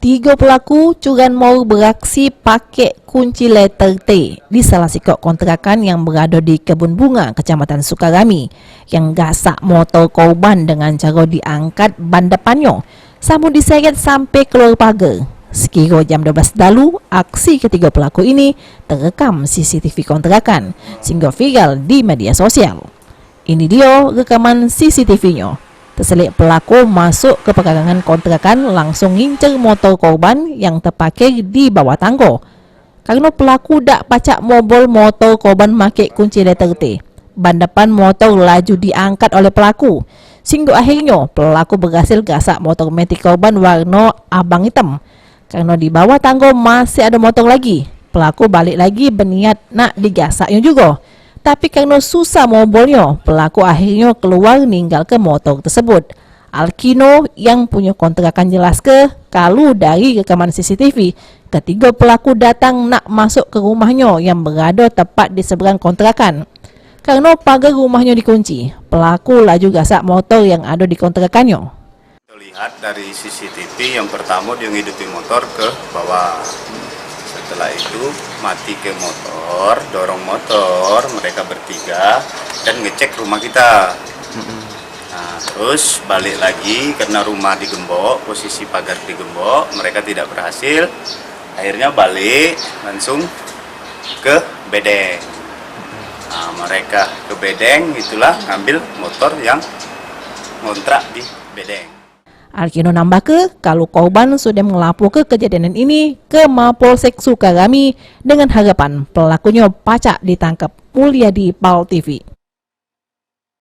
Tiga pelaku curanmor beraksi pakai kunci letter T di salah sikok kontrakan yang berada di Kebun Bunga, Kecamatan Sukarami, yang gasak motor korban dengan cara diangkat ban depannya, sambung diseret sampai keluar pagar. Sekira jam 12 lalu, aksi ketiga pelaku ini terekam CCTV kontrakan sehingga viral di media sosial. Ini dia rekaman CCTV-nya. Terselik pelaku masuk ke pekarangan kontrakan langsung ngincer motor korban yang terparkir di bawah tangga. Karena pelaku dak pacak mobil motor korban make kunci letter T, ban depan motor laju diangkat oleh pelaku. Sehingga akhirnya pelaku berhasil gasak motor metik korban warna abang hitam. Karena di bawah tangga masih ada motor lagi, pelaku balik lagi berniat nak digasaknya juga. Tapi karena susah mobilnya, pelaku akhirnya keluar ninggal ke motor tersebut. Alkino yang punya kontrakan jelas kalau dari rekaman CCTV, ketiga pelaku datang nak masuk ke rumahnya yang berada tepat di seberang kontrakan. Karena pagar rumahnya dikunci, pelaku laju gasak motor yang ada di kontrakannya. Lihat dari CCTV yang pertama dia ngidupi motor ke bawah. Setelah itu mati ke motor, dorong motor mereka bertiga dan ngecek rumah kita. Nah, terus balik lagi karena rumah digembok, posisi pagar digembok, mereka tidak berhasil. Akhirnya balik langsung ke Bedeng. Nah, mereka ke Bedeng itulah ngambil motor yang ngontrak di Bedeng. Alkino nambah kalau korban sudah melapor ke kejadian ini ke Mapolsek Sukarami dengan harapan pelakunya pacak ditangkap. Mulyadi, PAL TV.